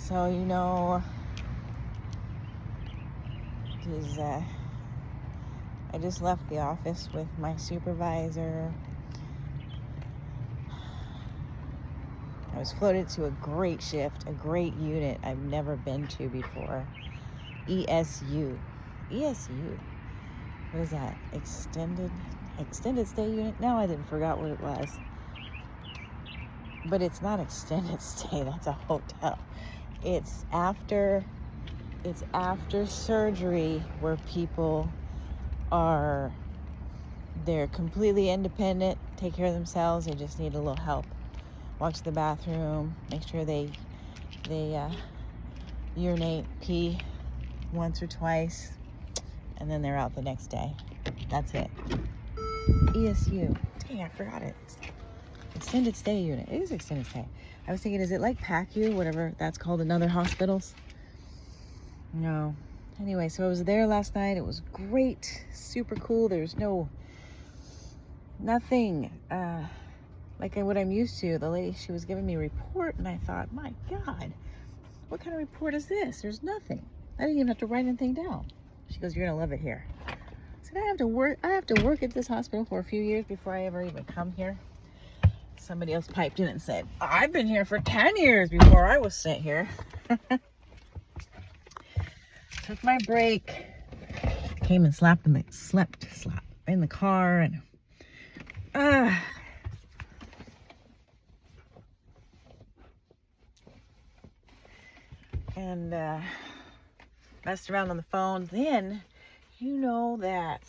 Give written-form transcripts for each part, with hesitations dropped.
So, you know, I just left the office with my supervisor. I was floated to a great shift, a great unit I've never been to before. ESU. ESU. What is that? Extended stay unit? Now I didn't forgot what it was. But it's not extended stay, that's a hotel. It's after surgery where people they're completely independent, take care of themselves, they just need a little help. Walk to the bathroom, make sure they urinate, pee once or twice, and then they're out the next day. That's it. ESU. Dang, I forgot it. Extended stay unit. It is extended stay. I was thinking, is it like PACU, whatever that's called in other hospitals? No. Anyway, so I was there last night. It was great. Super cool. There's nothing like what I'm used to. The lady, she was giving me a report, and I thought, my God, what kind of report is this? There's nothing. I didn't even have to write anything down. She goes, you're gonna love it here. I said, I have to work at this hospital for a few years before I ever even come here. Somebody else piped in and said, I've been here for 10 years before I was sent here. Took my break. Came and slept in the car, and messed around on the phone. Then, you know that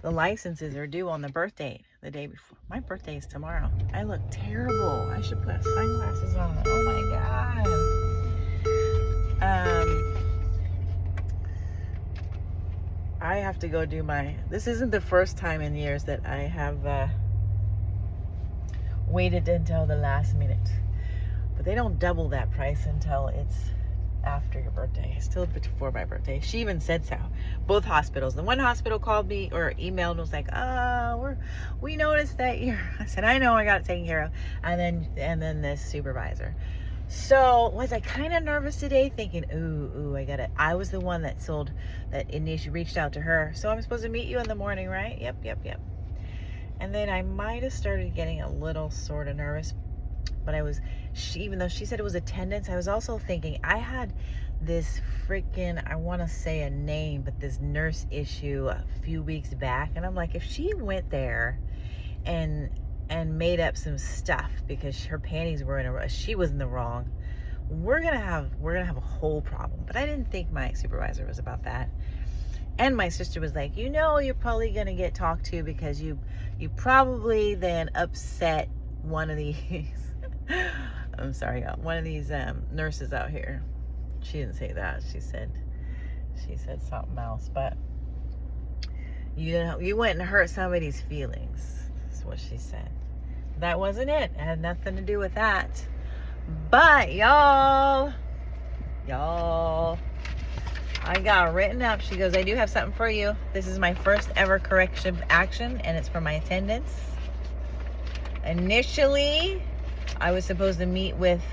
the licenses are due on the birthday, the day before. My birthday is tomorrow. I look terrible. I should put sunglasses on. Oh my God. I have to go do this isn't the first time in years that I have waited until the last minute. But they don't double that price until it's after your birthday. It's still before my birthday. She even said so. Both hospitals. The one hospital called me or emailed and was like, we noticed that I said, I know, I got it taken care of. And then this supervisor. So was I kind of nervous today, thinking, I was the one that sold that Innisha reached out to her. So I'm supposed to meet you in the morning, right? Yep. And then I might have started getting a little sort of nervous, but even though she said it was attendance, I was also thinking I had this freaking, I want to say a name, but this nurse issue a few weeks back. And I'm like, if she went there and made up some stuff because her panties were she was in the wrong, we're gonna have a whole problem. But I didn't think my supervisor was about that. And my sister was like, you're probably gonna get talked to because you probably then upset one of these I'm sorry, one of these nurses out here. She didn't say that. She said something else, but you went and hurt somebody's feelings. That's what she said. That wasn't it. It had nothing to do with that. But y'all, I got written up. She goes, I do have something for you. This is my first ever corrective action, and it's for my attendance. Initially, I was supposed to meet with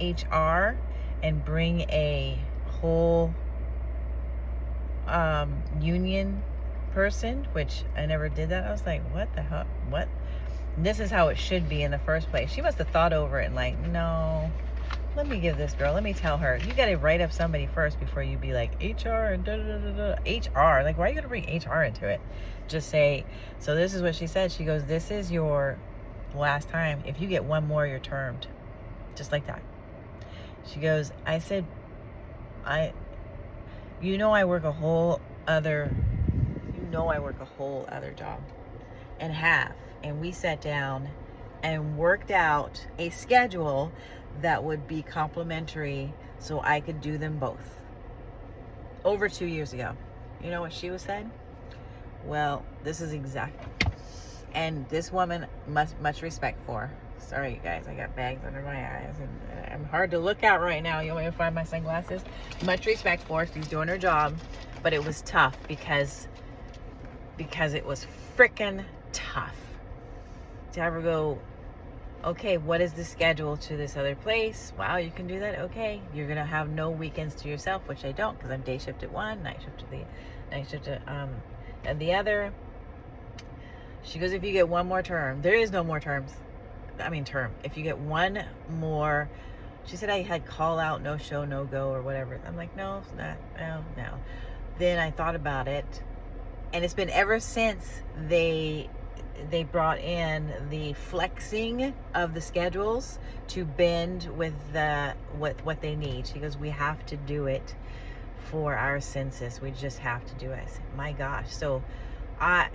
HR and bring a whole union person, which I never did that. I was like, what the hell? What? This is how it should be in the first place. She must have thought over it and like, no, let me give this girl, let me tell her, you got to write up somebody first before you be like HR and HR. Like, why are you going to bring HR into it? Just say, so this is what she said. She goes, this is your last time. If you get one more, you're termed. Just like that. She goes, I said, I work a whole other job and we sat down and worked out a schedule that would be complimentary so I could do them both over 2 years ago. You know what she was said? Well, this is exactly, and this woman, much respect for. Sorry, you guys, I got bags under my eyes and I'm hard to look at right now. You want me to find my sunglasses? Much respect for. She's doing her job, but it was tough because it was freaking tough to ever go Okay, what is the schedule to this other place? Wow, you can do that. Okay, you're gonna have no weekends to yourself, which I don't, because I'm day shift at one, night shift at the other. She goes, if you get one more term, there is no more terms. Term. If you get one more, she said I had call out, no show, no go, or whatever. I'm like, no, it's not. No. Then I thought about it, and it's been ever since they brought in the flexing of the schedules to bend with what they need. She goes, we have to do it for our census. We just have to do it. I said, my gosh. So and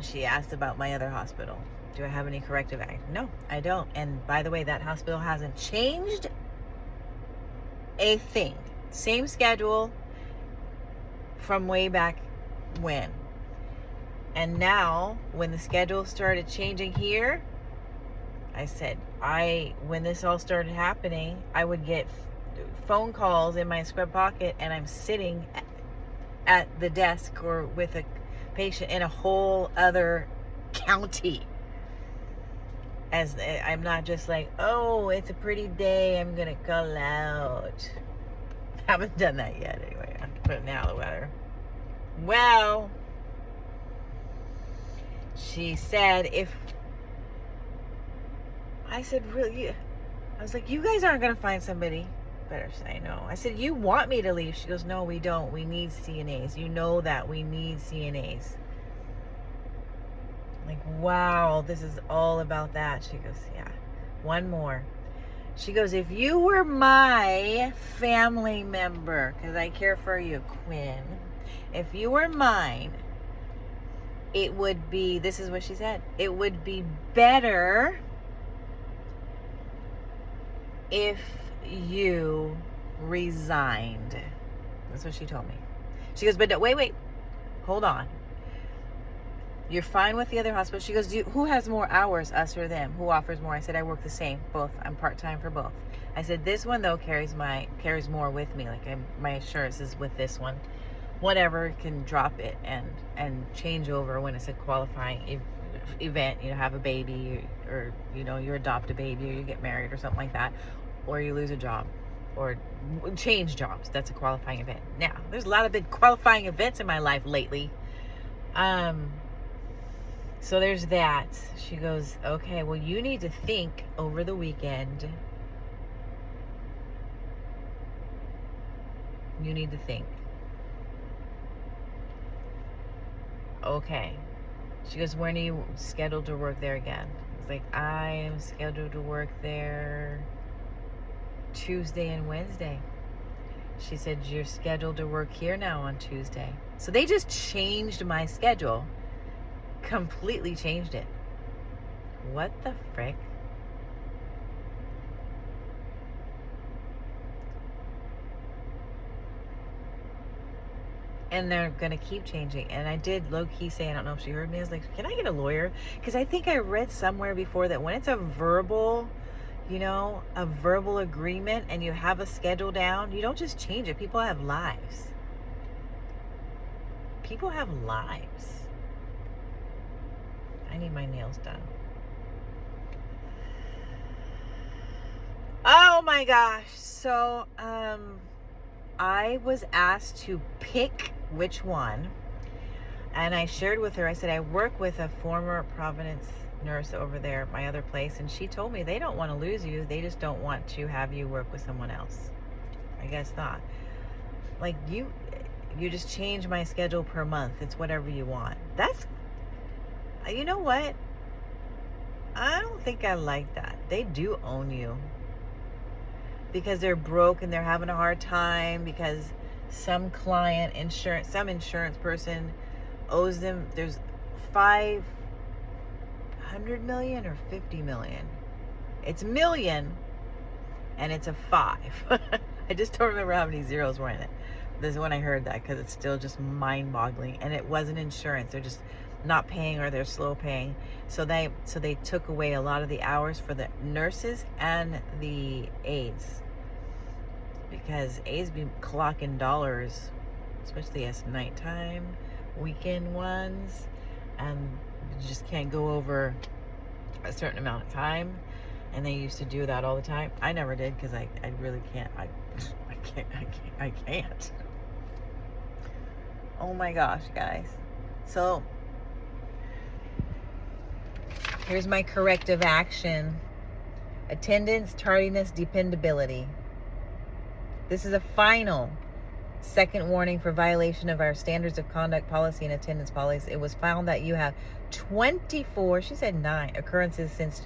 she asked about my other hospital. Do I have any corrective action? No, I don't. And by the way, that hospital hasn't changed a thing. Same schedule from way back when. And now, when the schedule started changing here, I said, when this all started happening, I would get phone calls in my scrub pocket, and I'm sitting at the desk or with a patient in a whole other county. As I'm not just like, oh, it's a pretty day, I'm gonna call out. Haven't done that yet anyway. I'm putting out the weather. Well, she said, I said, really? I was like, you guys aren't gonna find somebody. Better say no. I said, you want me to leave? She goes, no, we don't. We need CNAs. You know that. We need CNAs. Like, wow, this is all about that. She goes, yeah. One more. She goes, if you were my family member, because I care for you, Quinn. If you were mine, it would be, this is what she said, it would be better if you resigned. That's what she told me. She goes, but no, wait, hold on. You're fine with the other hospital. She goes, who has more hours, us or them? Who offers more? I said, I work the same, both. I'm part-time for both. I said, this one though carries more with me. Like my insurance is with this one. Whatever, can drop it and change over when it's a qualifying event. Have a baby, or you adopt a baby, or you get married or something like that, or you lose a job, or change jobs. That's a qualifying event. Now, there's a lot of big qualifying events in my life lately. So there's that. She goes, okay, well, you need to think over the weekend. You need to think. Okay. She goes, when are you scheduled to work there again? I was like, I am scheduled to work there Tuesday and Wednesday. She said, you're scheduled to work here now on Tuesday. So they just changed my schedule. Completely changed it. What the frick? And they're gonna keep changing. And I did low-key say, I don't know if she heard me, I was like, can I get a lawyer? Because I think I read somewhere before that when it's a verbal agreement and you have a schedule down, you don't just change it. People have lives. People have lives. I need my nails done. Oh my gosh. So, I was asked to pick which one. And I shared with her, I said, I work with a former Providence nurse over there at my other place. And she told me they don't want to lose you. They just don't want to have you work with someone else. I guess not. Like, you just change my schedule per month. It's whatever you want. You know what? I don't think I like that. They do own you. Because they're broke and they're having a hard time because some insurance person owes them, there's 500 million or 50 million. It's million and it's a 5. I just don't remember how many zeros were in it. This is when I heard that, because it's still just mind-boggling. And it wasn't insurance. They're just not paying, or they're slow paying. So they took away a lot of the hours for the nurses and the aides, because aides be clocking dollars, especially as nighttime, weekend ones, and you just can't go over a certain amount of time, and they used to do that all the time. I never did because I really can't. I can't. Oh my gosh, guys. So here's my corrective action: attendance, tardiness, dependability. This is a final second warning for violation of our standards of conduct policy and attendance policy. It was found that you have 24, she said 9 occurrences since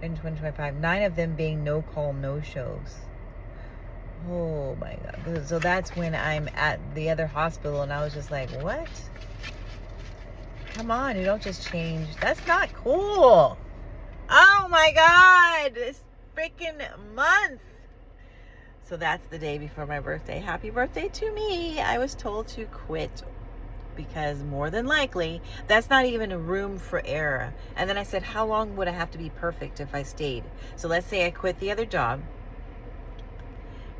in 2025, 9 of them being no call, no shows. Oh my God. So that's when I'm at the other hospital and I was just like, what? Come on, you don't just change. That's not cool. Oh my God, this freaking month. So that's the day before my birthday. Happy birthday to me. I was told to quit because more than likely, that's not even a room for error. And then I said, how long would I have to be perfect if I stayed? So let's say I quit the other job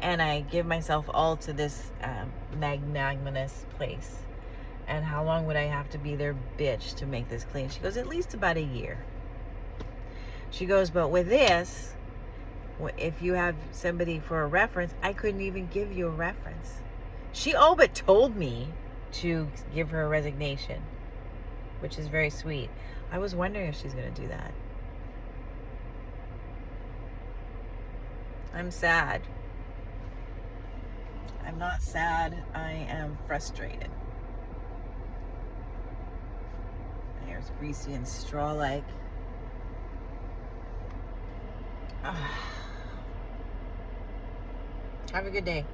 and I give myself all to this magnanimous place. And how long would I have to be their bitch to make this clean? She goes, at least about a year. She goes, but with this, if you have somebody for a reference, I couldn't even give you a reference. She all but told me to give her a resignation, which is very sweet. I was wondering if she's going to do that. I'm sad. I'm not sad. I am frustrated. My hair's greasy and straw-like. Have a good day.